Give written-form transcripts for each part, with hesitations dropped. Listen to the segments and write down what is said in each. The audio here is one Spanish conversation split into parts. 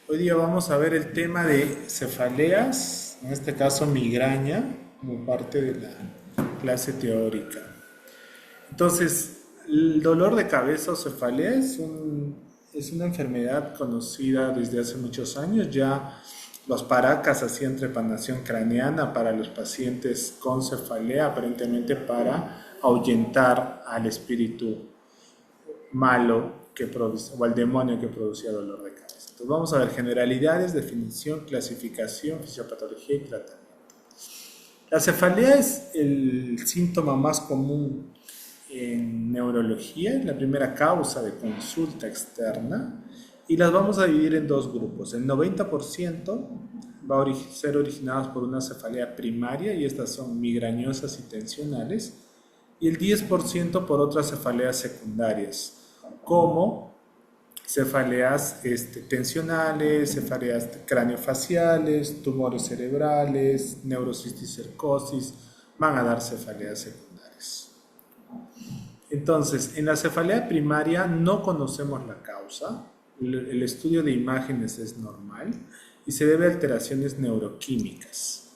Hoy día vamos a ver el tema de cefaleas, en este caso migraña, como parte de la clase teórica. Entonces, el dolor de cabeza o cefalea es una enfermedad conocida desde hace muchos años. Ya los Paracas hacían trepanación craneana para los pacientes con cefalea, aparentemente para ahuyentar al espíritu malo que produce, o al demonio que producía dolor de cabeza. Entonces vamos a ver generalidades, definición, clasificación, fisiopatología y tratamiento. La cefalea es el síntoma más común en neurología, es la primera causa de consulta externa y las vamos a dividir en dos grupos. El 90% va a ser originadas por una cefalea primaria y estas son migrañosas y tensionales, y el 10% por otras cefaleas secundarias, como cefaleas tensionales, cefaleas craneofaciales, tumores cerebrales, neurocisticercosis, van a dar cefaleas secundarias. Entonces, en la cefalea primaria no conocemos la causa, el estudio de imágenes es normal y se debe a alteraciones neuroquímicas.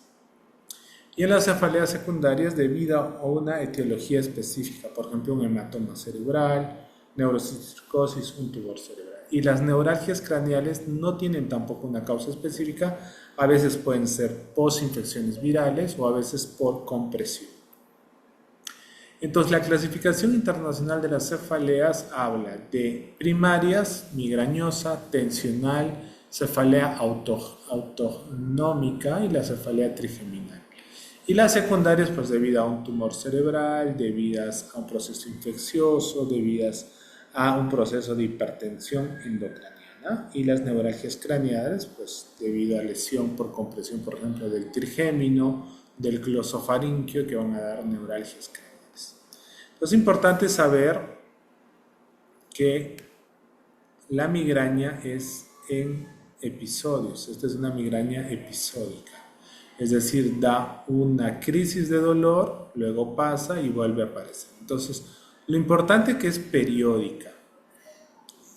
Y en las cefaleas secundarias debido a una etiología específica, por ejemplo un hematoma cerebral, neurocisticercosis, un tumor cerebral. Y las neuralgias craneales no tienen tampoco una causa específica, a veces pueden ser posinfecciones virales o a veces por compresión. Entonces la clasificación internacional de las cefaleas habla de primarias, migrañosa, tensional, cefalea autonómica y la cefalea trigeminal. Y las secundarias, pues debido a un tumor cerebral, debidas a un proceso infeccioso, debidas a un proceso de hipertensión endocraniana. Y las neuralgias craneales, pues debido a lesión por compresión, por ejemplo, del trigémino, del glosofaringio, que van a dar neuralgias craneales. Entonces es importante saber que la migraña es en episodios. Esta es una migraña episódica. Es decir, da una crisis de dolor, luego pasa y vuelve a aparecer. Entonces, lo importante es que es periódica.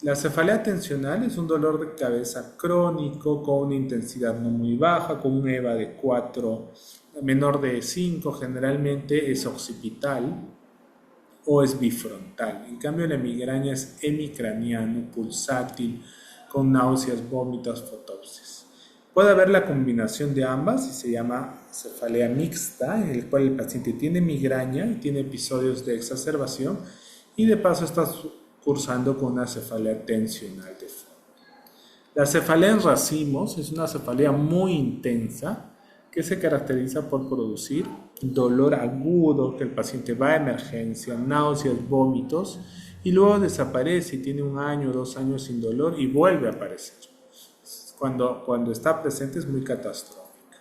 La cefalea tensional es un dolor de cabeza crónico con una intensidad no muy baja, con un EVA de 4, menor de 5, generalmente es occipital o es bifrontal. En cambio, la migraña es hemicraniano, pulsátil, con náuseas, vómitos, fotopsis. Puede haber la combinación de ambas y se llama cefalea mixta, en el cual el paciente tiene migraña y tiene episodios de exacerbación y de paso está cursando con una cefalea tensional de fondo. La cefalea en racimos es una cefalea muy intensa que se caracteriza por producir dolor agudo, que el paciente va a emergencia, náuseas, vómitos y luego desaparece y tiene 1 año, 2 años sin dolor y vuelve a aparecer. Cuando está presente es muy catastrófica.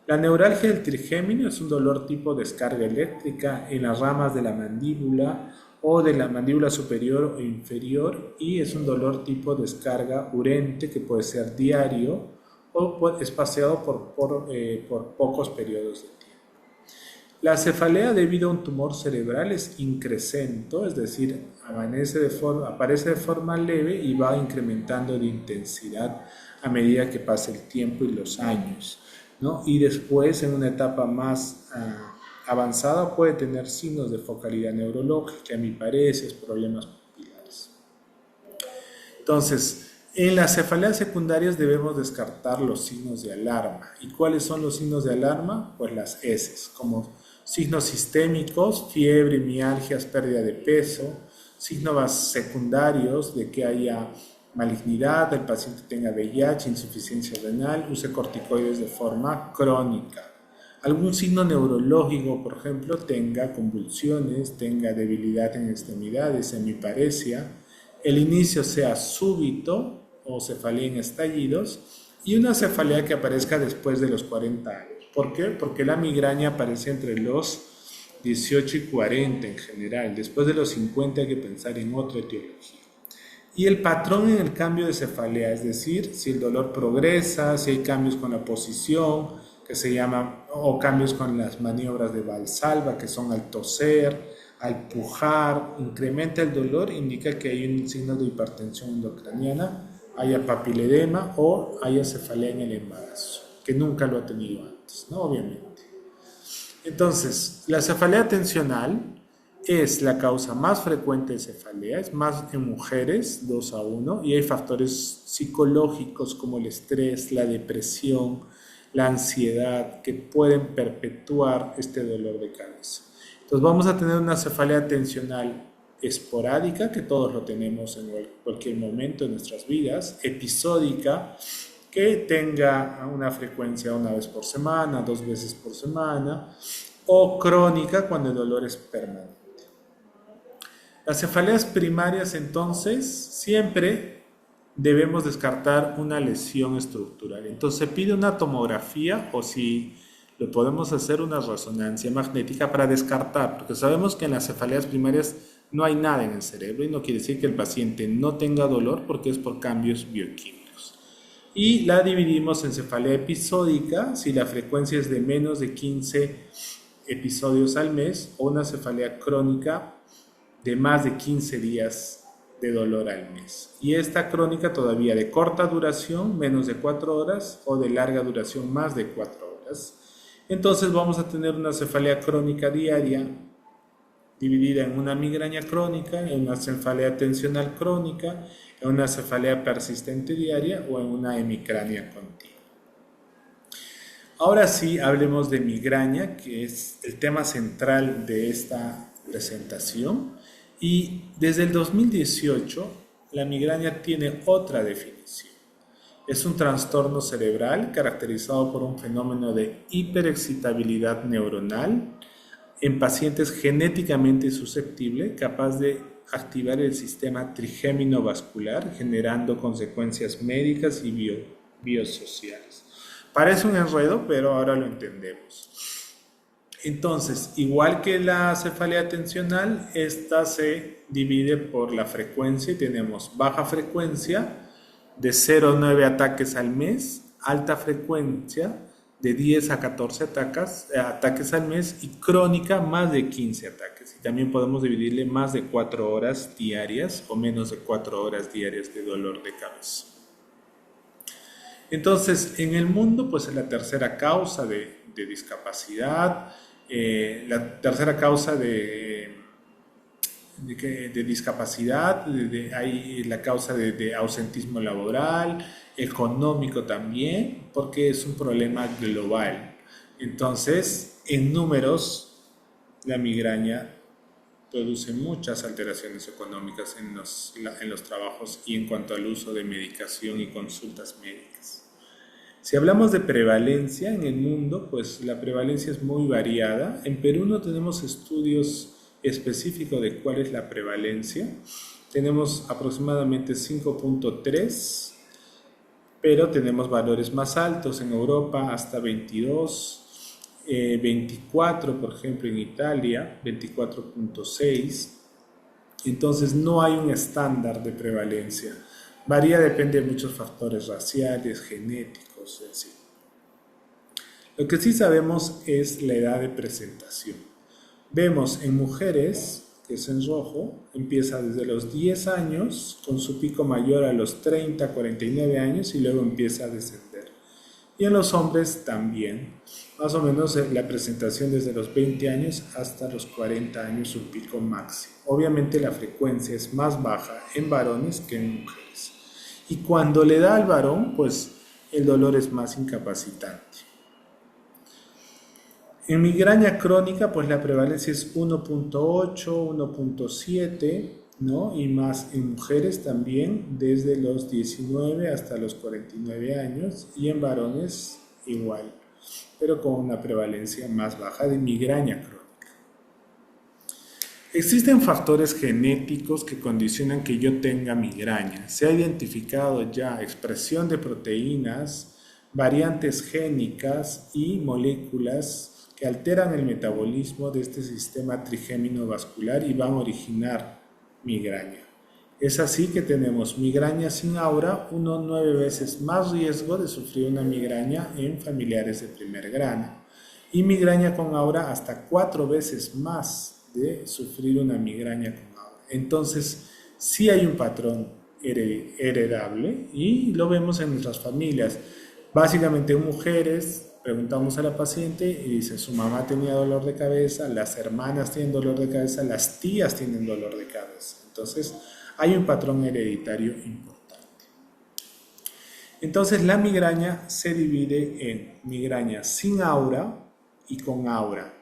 La neuralgia del trigémino es un dolor tipo descarga eléctrica en las ramas de la mandíbula o de la mandíbula superior o inferior y es un dolor tipo descarga urente que puede ser diario o espaciado por pocos periodos de tiempo. La cefalea debido a un tumor cerebral es increscento, es decir, aparece de forma leve y va incrementando de intensidad a medida que pasa el tiempo y los años, ¿no? Y después, en una etapa más avanzada, puede tener signos de focalidad neurológica, hemiparesis, problemas pupilares. Entonces, en las cefaleas secundarias debemos descartar los signos de alarma. ¿Y cuáles son los signos de alarma? Pues las heces, como signos sistémicos, fiebre, mialgias, pérdida de peso, signos secundarios de que haya malignidad, el paciente tenga VIH, insuficiencia renal, use corticoides de forma crónica. Algún signo neurológico, por ejemplo, tenga convulsiones, tenga debilidad en extremidades, hemiparesia, el inicio sea súbito o cefalea en estallidos y una cefalea que aparezca después de los 40 años. ¿Por qué? Porque la migraña aparece entre los 18 y 40 en general. Después de los 50 hay que pensar en otra etiología. Y el patrón en el cambio de cefalea, es decir, si el dolor progresa, si hay cambios con la posición, que se llaman, o cambios con las maniobras de Valsalva, que son al toser, al pujar, incrementa el dolor, indica que hay un signo de hipertensión endocraniana haya papiledema o haya cefalea en el embarazo, que nunca lo ha tenido antes, ¿no? Obviamente. Entonces, la cefalea tensional es la causa más frecuente de cefalea, es más en mujeres, 2 a 1, y hay factores psicológicos como el estrés, la depresión, la ansiedad, que pueden perpetuar este dolor de cabeza. Entonces vamos a tener una cefalea tensional esporádica, que todos lo tenemos en cualquier momento de nuestras vidas, episódica, que tenga una frecuencia 1 vez por semana, 2 veces por semana, o crónica cuando el dolor es permanente. Las cefaleas primarias, entonces, siempre debemos descartar una lesión estructural. Entonces se pide una tomografía o, si lo podemos hacer, una resonancia magnética para descartar, porque sabemos que en las cefaleas primarias no hay nada en el cerebro y no quiere decir que el paciente no tenga dolor, porque es por cambios bioquímicos. Y la dividimos en cefalea episódica, si la frecuencia es de menos de 15 episodios al mes, o una cefalea crónica de más de 15 días de dolor al mes. Y esta crónica todavía de corta duración, menos de 4 horas, o de larga duración, más de 4 horas. Entonces vamos a tener una cefalea crónica diaria dividida en una migraña crónica, en una cefalea tensional crónica, en una cefalea persistente diaria o en una hemicrania continua. Ahora sí, hablemos de migraña, que es el tema central de esta presentación. Y desde el 2018, la migraña tiene otra definición. Es un trastorno cerebral caracterizado por un fenómeno de hiperexcitabilidad neuronal en pacientes genéticamente susceptibles, capaz de activar el sistema trigémino vascular, generando consecuencias médicas y biosociales. Parece un enredo, pero ahora lo entendemos. Entonces, igual que la cefalea tensional, esta se divide por la frecuencia y tenemos baja frecuencia de 0 a 9 ataques al mes, alta frecuencia de 10 a 14 ataques al mes y crónica más de 15 ataques. Y también podemos dividirle más de 4 horas diarias o menos de 4 horas diarias de dolor de cabeza. Entonces, en el mundo, pues es la tercera causa de discapacidad, la tercera causa de discapacidad, hay la causa de ausentismo laboral, económico también, porque es un problema global. Entonces, en números, la migraña produce muchas alteraciones económicas en los trabajos y en cuanto al uso de medicación y consultas médicas. Si hablamos de prevalencia en el mundo, pues la prevalencia es muy variada. En Perú no tenemos estudios específicos de cuál es la prevalencia. Tenemos aproximadamente 5.3, pero tenemos valores más altos en Europa, hasta 22, 24, por ejemplo, en Italia, 24.6. Entonces no hay un estándar de prevalencia. Varía, depende de muchos factores raciales, genéticos, etc. Lo que sí sabemos es la edad de presentación. Vemos en mujeres, que es en rojo, empieza desde los 10 años, con su pico mayor a los 30, 49 años y luego empieza a descender. Y en los hombres también, más o menos la presentación desde los 20 años hasta los 40 años, su pico máximo. Obviamente la frecuencia es más baja en varones que en mujeres. Y cuando le da al varón, pues el dolor es más incapacitante. En migraña crónica, pues la prevalencia es 1.8, 1.7, ¿no? Y más en mujeres también, desde los 19 hasta los 49 años, y en varones igual, pero con una prevalencia más baja de migraña crónica. Existen factores genéticos que condicionan que yo tenga migraña. Se ha identificado ya expresión de proteínas, variantes génicas y moléculas que alteran el metabolismo de este sistema trigémino vascular y van a originar migraña. Es así que tenemos migraña sin aura, 9 veces más riesgo de sufrir una migraña en familiares de primer grado, y migraña con aura hasta 4 veces más de sufrir una migraña con aura. Entonces, sí hay un patrón heredable y lo vemos en nuestras familias. Básicamente en mujeres, preguntamos a la paciente y dice su mamá tenía dolor de cabeza, las hermanas tienen dolor de cabeza, las tías tienen dolor de cabeza. Entonces hay un patrón hereditario importante. Entonces la migraña se divide en migraña sin aura y con aura.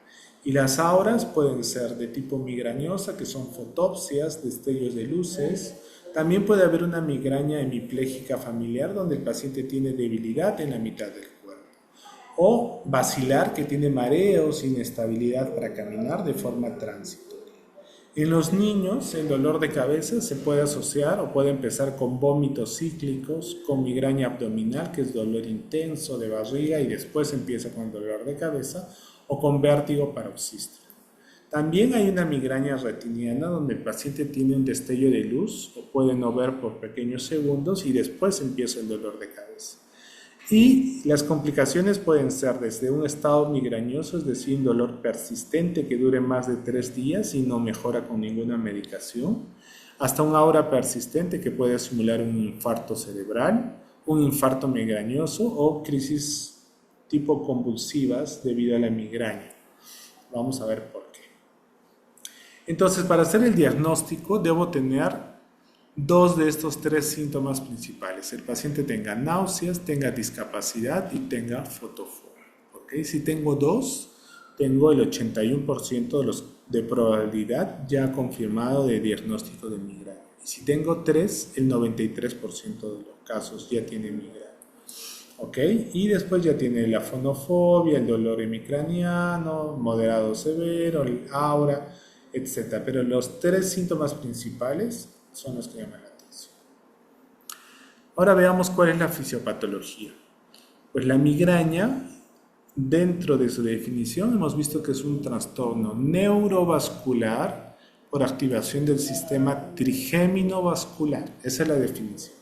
Y las auras pueden ser de tipo migrañosa, que son fotopsias, destellos de luces. También puede haber una migraña hemipléjica familiar, donde el paciente tiene debilidad en la mitad del cuerpo. O vacilar, que tiene mareos, inestabilidad para caminar de forma transitoria. En los niños, el dolor de cabeza se puede asociar o puede empezar con vómitos cíclicos, con migraña abdominal, que es dolor intenso de barriga y después empieza con dolor de cabeza, o con vértigo paroxístico. También hay una migraña retiniana donde el paciente tiene un destello de luz o puede no ver por pequeños segundos y después empieza el dolor de cabeza. Y las complicaciones pueden ser desde un estado migrañoso, es decir, un dolor persistente que dure más de 3 días y no mejora con ninguna medicación, hasta una aura persistente que puede simular un infarto cerebral, un infarto migrañoso o crisis tipo convulsivas debido a la migraña. Vamos a ver por qué. Entonces, para hacer el diagnóstico debo tener 2 de estos 3 síntomas principales. El paciente tenga náuseas, tenga discapacidad y tenga fotofobia. ¿Okay? Si tengo 2, tengo el 81% de probabilidad ya confirmado de diagnóstico de migraña. Y si tengo 3, el 93% de los casos ya tiene migraña. ¿Ok? Y después ya tiene la fonofobia, el dolor hemicraniano, moderado severo, el aura, etc. Pero los 3 síntomas principales son los que llaman la atención. Ahora veamos cuál es la fisiopatología. Pues la migraña, dentro de su definición, hemos visto que es un trastorno neurovascular por activación del sistema trigémino vascular. Esa es la definición.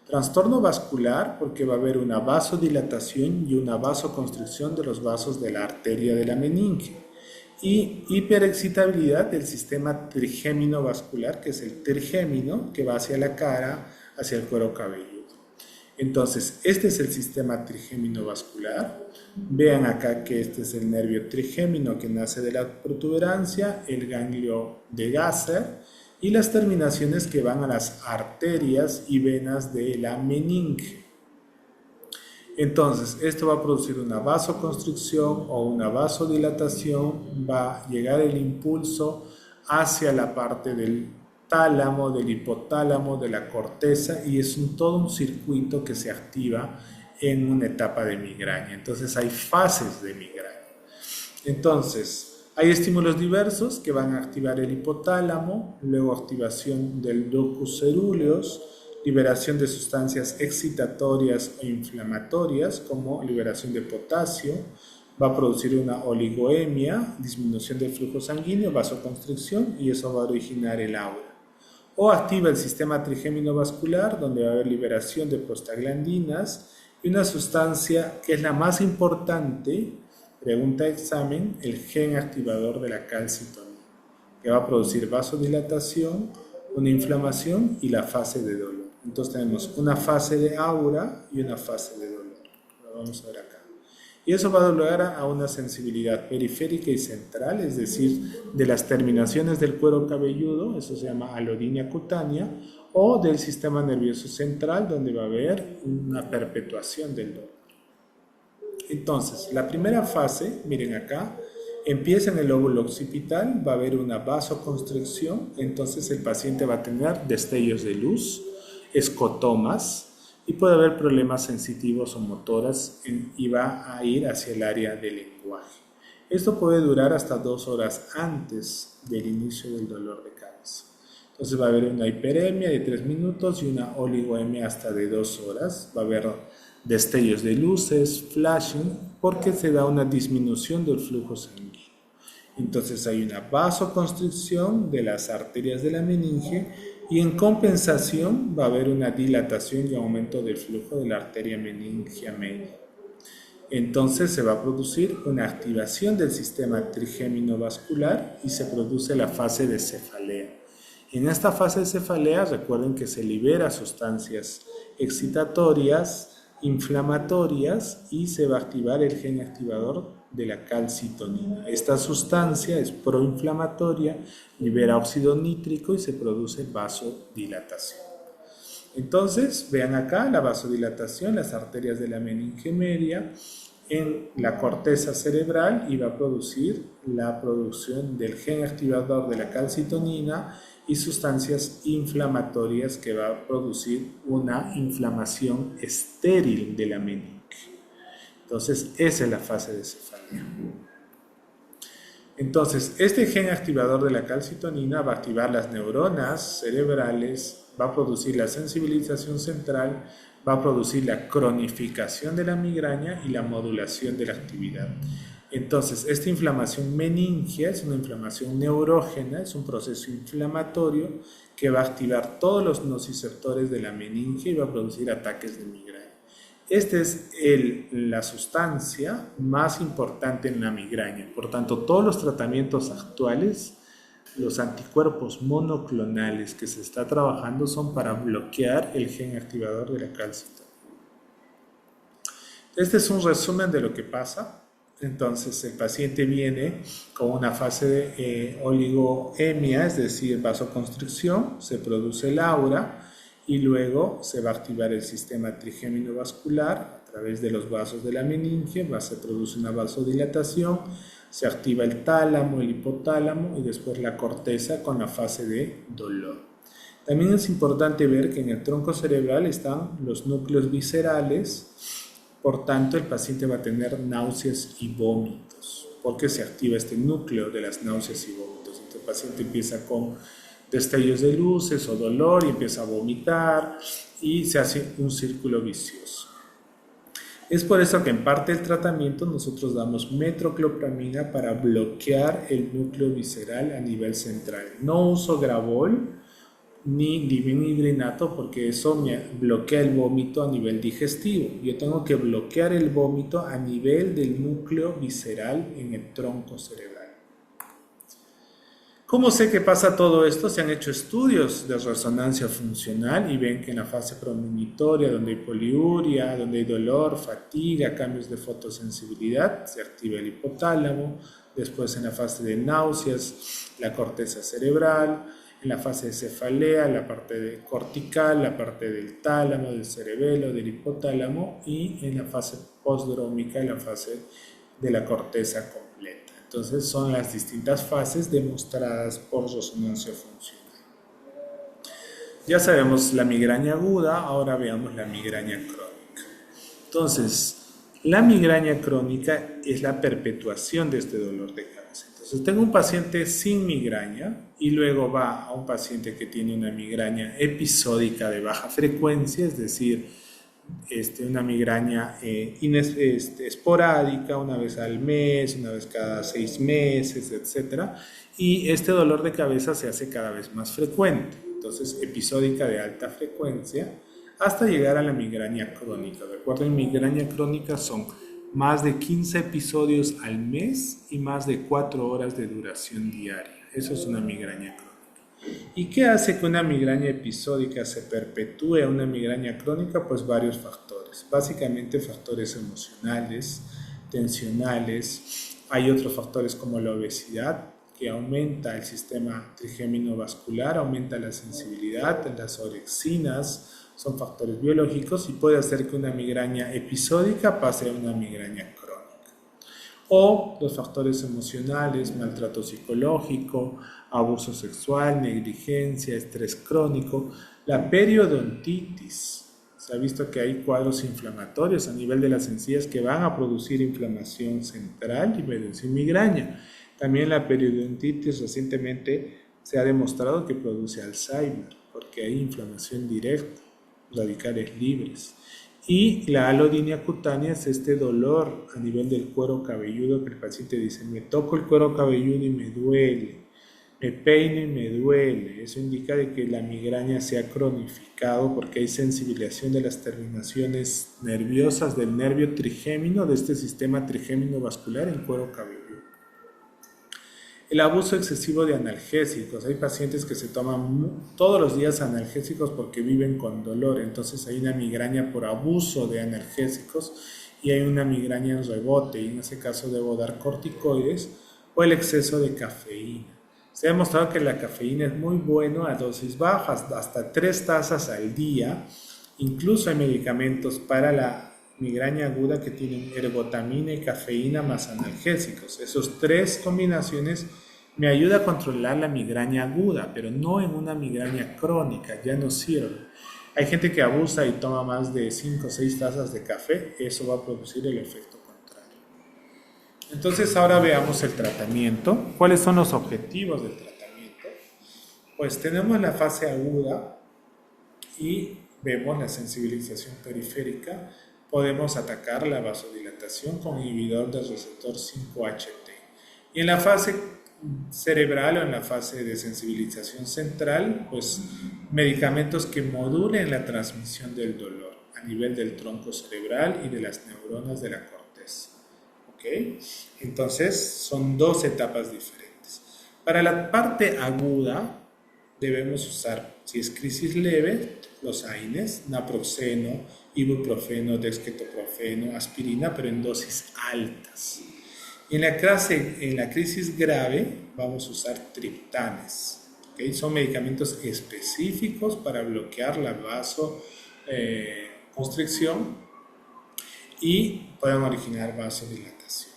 Trastorno vascular porque va a haber una vasodilatación y una vasoconstricción de los vasos de la arteria de la meninge. Y hiperexcitabilidad del sistema trigémino vascular, que es el trigémino que va hacia la cara, hacia el cuero cabelludo. Entonces, este es el sistema trigémino vascular. Vean acá que este es el nervio trigémino que nace de la protuberancia, el ganglio de Gasser y las terminaciones que van a las arterias y venas de la meninge. Entonces, esto va a producir una vasoconstricción o una vasodilatación, va a llegar el impulso hacia la parte del tálamo, del hipotálamo, de la corteza y es todo un circuito que se activa en una etapa de migraña. Entonces, hay fases de migraña. Entonces, hay estímulos diversos que van a activar el hipotálamo, luego activación del ductus cerúleus, liberación de sustancias excitatorias e inflamatorias como liberación de potasio, va a producir una oligoemia, disminución del flujo sanguíneo, vasoconstricción y eso va a originar el aura. O activa el sistema trigémino vascular donde va a haber liberación de prostaglandinas y una sustancia que es la más importante, pregunta de examen, el gen activador de la calcitonina, que va a producir vasodilatación, una inflamación y la fase de dolor. Entonces tenemos una fase de aura y una fase de dolor. Lo vamos a ver acá. Y eso va a dar lugar a una sensibilidad periférica y central, es decir, de las terminaciones del cuero cabelludo, eso se llama alodinia cutánea, o del sistema nervioso central, donde va a haber una perpetuación del dolor. Entonces, la primera fase, miren acá, empieza en el lóbulo occipital, va a haber una vasoconstricción, entonces el paciente va a tener destellos de luz, escotomas y puede haber problemas sensitivos o motoras y va a ir hacia el área del lenguaje. Esto puede durar hasta 2 horas antes del inicio del dolor de cabeza. Entonces va a haber una hiperemia de 3 minutos y una oligoemia hasta de 2 horas. Va a haber destellos de luces, flashing, porque se da una disminución del flujo sanguíneo. Entonces hay una vasoconstricción de las arterias de la meninge y en compensación va a haber una dilatación y aumento del flujo de la arteria meningea media. Entonces se va a producir una activación del sistema trigémino vascular y se produce la fase de cefalea. En esta fase de cefalea, recuerden que se libera sustancias excitatorias, inflamatorias y se va a activar el gen activador de la calcitonina. Esta sustancia es proinflamatoria, libera óxido nítrico y se produce vasodilatación. Entonces, vean acá la vasodilatación, las arterias de la meninge media en la corteza cerebral y va a producir la producción del gen activador de la calcitonina y sustancias inflamatorias que va a producir una inflamación estéril de la meninge. Entonces, esa es la fase de cefalea. Entonces, este gen activador de la calcitonina va a activar las neuronas cerebrales, va a producir la sensibilización central, va a producir la cronificación de la migraña y la modulación de la actividad. Entonces, esta inflamación meningia es una inflamación neurógena, es un proceso inflamatorio que va a activar todos los nociceptores de la meninge y va a producir ataques de migraña. Esta es la sustancia más importante en la migraña. Por tanto, todos los tratamientos actuales, los anticuerpos monoclonales que se está trabajando son para bloquear el gen activador de la calcitonina. Este es un resumen de lo que pasa. Entonces, el paciente viene con una fase de oligoemia, es decir, vasoconstricción, se produce el aura y luego se va a activar el sistema trigémino vascular a través de los vasos de la meninge, se produce una vasodilatación, se activa el tálamo, el hipotálamo y después la corteza con la fase de dolor. También es importante ver que en el tronco cerebral están los núcleos viscerales, por tanto el paciente va a tener náuseas y vómitos, porque se activa este núcleo de las náuseas y vómitos. Entonces el paciente empieza con destellos de luces o dolor y empieza a vomitar y se hace un círculo vicioso. Es por eso que en parte del tratamiento nosotros damos metroclopramida para bloquear el núcleo visceral a nivel central. No uso Gravol ni divinhidrato porque eso me bloquea el vómito a nivel digestivo. Yo tengo que bloquear el vómito a nivel del núcleo visceral en el tronco cerebral. ¿Cómo sé que pasa todo esto? Se han hecho estudios de resonancia funcional y ven que en la fase premonitoria, donde hay poliuria, donde hay dolor, fatiga, cambios de fotosensibilidad, se activa el hipotálamo. Después en la fase de náuseas, la corteza cerebral. En la fase de cefalea, la parte cortical, la parte del tálamo, del cerebelo, del hipotálamo. Y en la fase postdrómica, la fase de la corteza completa. Entonces son las distintas fases demostradas por resonancia funcional. Ya sabemos la migraña aguda, ahora veamos la migraña crónica. Entonces, la migraña crónica es la perpetuación de este dolor de cabeza. Entonces tengo un paciente sin migraña y luego va a un paciente que tiene una migraña episódica de baja frecuencia, es decir, una migraña esporádica, una vez al mes, una vez cada 6 meses, etc. Y este dolor de cabeza se hace cada vez más frecuente, entonces episódica de alta frecuencia, hasta llegar a la migraña crónica. Recuerden, migraña crónica son más de 15 episodios al mes y más de 4 horas de duración diaria. Eso es una migraña crónica. ¿Y qué hace que una migraña episódica se perpetúe a una migraña crónica? Pues varios factores, básicamente factores emocionales, tensionales. Hay otros factores como la obesidad, que aumenta el sistema trigémino vascular, aumenta la sensibilidad, las orexinas, son factores biológicos y puede hacer que una migraña episódica pase a una migraña crónica. O los factores emocionales, maltrato psicológico, abuso sexual, negligencia, estrés crónico, la periodontitis. Se ha visto que hay cuadros inflamatorios a nivel de las encías que van a producir inflamación central y producir migraña. También la periodontitis recientemente se ha demostrado que produce Alzheimer porque hay inflamación directa, radicales libres. Y la alodinia cutánea es este dolor a nivel del cuero cabelludo que el paciente dice, me toco el cuero cabelludo y me duele, me peino y me duele. Eso indica de que la migraña se ha cronificado porque hay sensibilización de las terminaciones nerviosas del nervio trigémino, de este sistema trigémino vascular en cuero cabelludo. El abuso excesivo de analgésicos. Hay pacientes que se toman todos los días analgésicos porque viven con dolor. Entonces hay una migraña por abuso de analgésicos y hay una migraña en rebote. Y en ese caso debo dar corticoides o el exceso de cafeína. Se ha demostrado que la cafeína es muy bueno a dosis bajas, hasta 3 tazas al día. Incluso hay medicamentos para la migraña aguda que tienen ergotamina y cafeína más analgésicos. Esos 3 combinaciones me ayudan a controlar la migraña aguda, pero no en una migraña crónica, ya no sirve. Hay gente que abusa y toma más de 5 o 6 tazas de café, eso va a producir el efecto contrario. Entonces ahora veamos el tratamiento. ¿Cuáles son los objetivos del tratamiento? Pues tenemos la fase aguda y vemos la sensibilización periférica. Podemos atacar la vasodilatación con inhibidor del receptor 5-HT. Y en la fase cerebral o en la fase de sensibilización central, pues medicamentos que modulen la transmisión del dolor a nivel del tronco cerebral y de las neuronas de la corteza. ¿Ok? Entonces son 2 etapas diferentes. Para la parte aguda debemos usar, si es crisis leve, los AINES, naproxeno, ibuprofeno, dexketoprofeno, aspirina, pero en dosis altas. Y en la crisis grave vamos a usar triptanes. ¿Okay? Son medicamentos específicos para bloquear la vasoconstricción y pueden originar vasodilatación.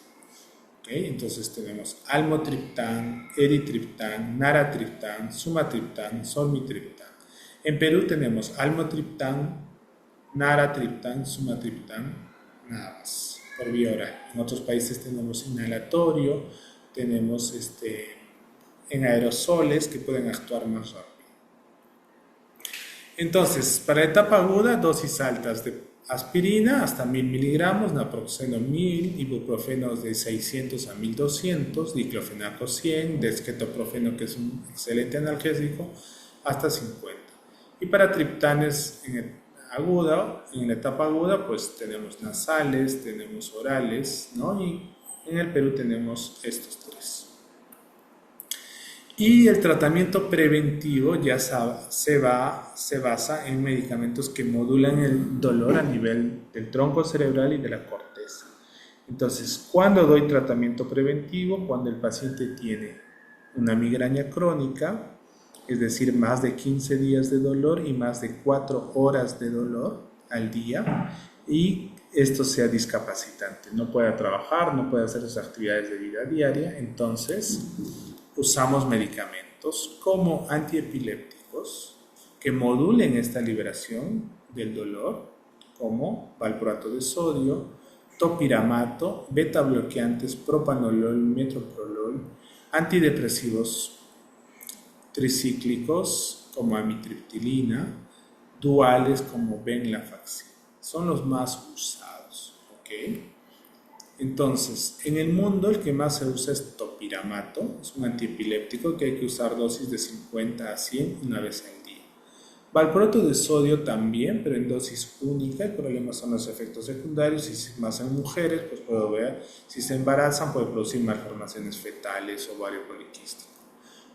¿Okay? Entonces tenemos almotriptán, eritriptán, naratriptán, sumatriptán, solmitriptán. En Perú tenemos almotriptán, naratriptán, sumatriptán, nada más, por vía oral. En otros países tenemos inhalatorio, tenemos en aerosoles que pueden actuar más rápido. Entonces, para etapa aguda, dosis altas de aspirina hasta 1000 miligramos, naproxeno 1000, ibuprofeno de 600 a 1200, diclofenaco 100, dexketoprofeno, que es un excelente analgésico, hasta 50. Y para triptanes en la etapa aguda, pues tenemos nasales, tenemos orales, ¿no? Y en el Perú tenemos estos 3. Y el tratamiento preventivo ya se basa en medicamentos que modulan el dolor a nivel del tronco cerebral y de la corteza. Entonces, ¿cuándo doy tratamiento preventivo? Cuando el paciente tiene una migraña crónica, es decir, más de 15 días de dolor y más de 4 horas de dolor al día, y esto sea discapacitante, no pueda trabajar, no puede hacer sus actividades de vida diaria. Entonces usamos medicamentos como antiepilépticos que modulen esta liberación del dolor, como valproato de sodio, topiramato, beta bloqueantes, propanolol, metoprolol, antidepresivos tricíclicos como amitriptilina, duales como venlafaxina. Son los más usados. ¿Okay? Entonces, en el mundo el que más se usa es topiramato, es un antiepiléptico que hay que usar dosis de 50 a 100 una vez al día. Valproato de sodio también, pero en dosis única. El problema son los efectos secundarios, y más en mujeres, pues puedo ver, si se embarazan puede producir malformaciones fetales, ovario poliquístico.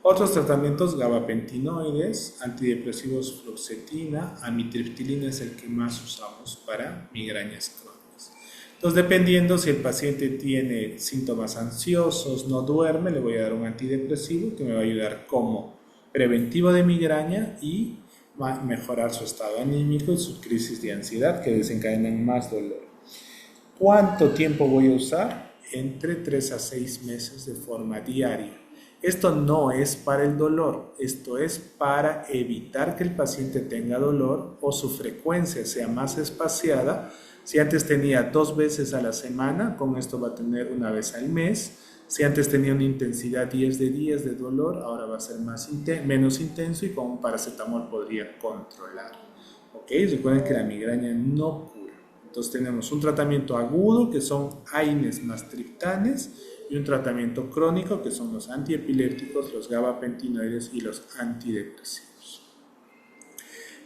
Otros tratamientos, gabapentinoides, antidepresivos, fluoxetina, amitriptilina es el que más usamos para migrañas crónicas. Entonces, dependiendo si el paciente tiene síntomas ansiosos, no duerme, le voy a dar un antidepresivo que me va a ayudar como preventivo de migraña y mejorar su estado anímico y su crisis de ansiedad que desencadenan más dolor. ¿Cuánto tiempo voy a usar? Entre 3 a 6 meses de forma diaria. Esto no es para el dolor, esto es para evitar que el paciente tenga dolor o su frecuencia sea más espaciada. Si antes tenía 2 veces a la semana, con esto va a tener 1 vez al mes. Si antes tenía una intensidad 10 de días de dolor, ahora va a ser menos intenso y con un paracetamol podría controlar. ¿Ok? Recuerden que la migraña no cura. Entonces tenemos un tratamiento agudo que son AINES más triptanes y un tratamiento crónico que son los antiepilépticos, los gabapentinoides y los antidepresivos.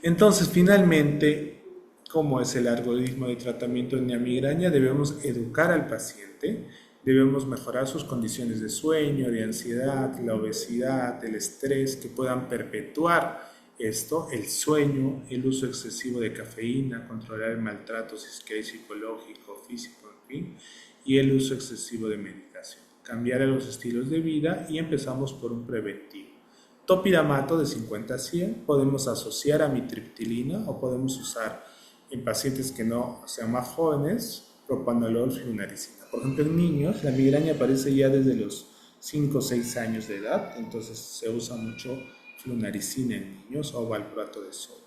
Entonces, finalmente, ¿cómo es el algoritmo de tratamiento en la migraña? Debemos educar al paciente Debemos mejorar sus condiciones de sueño, de ansiedad, la obesidad, el estrés que puedan perpetuar esto, el sueño, el uso excesivo de cafeína, controlar el maltrato si es que hay psicológico, físico, en fin, y el uso excesivo de medicación. Cambiar los estilos de vida y empezamos por un preventivo. Topiramato de 50 a 100 podemos asociar a mitriptilina o podemos usar en pacientes que no sean más jóvenes propanolol, flunaricina. Por ejemplo, en niños la migraña aparece ya desde los 5 o 6 años de edad, entonces se usa mucho flunaricina en niños o valproato de sodio.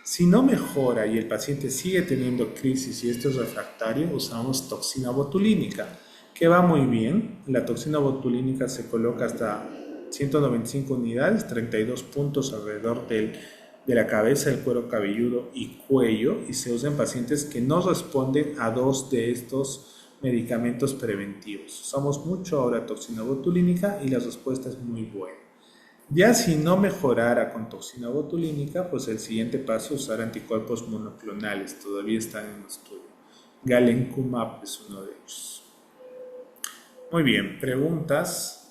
Si no mejora y el paciente sigue teniendo crisis y esto es refractario, usamos toxina botulínica, que va muy bien. La toxina botulínica se coloca hasta 195 unidades, 32 puntos alrededor de la cabeza, el cuero cabelludo y cuello, y se usa en pacientes que no responden a dos de estos medicamentos preventivos. Usamos mucho ahora toxina botulínica y la respuesta es muy buena. Ya si no mejorara con toxina botulínica, pues el siguiente paso es usar anticuerpos monoclonales, todavía están en estudio. Galencumab es uno de ellos. Muy bien, preguntas.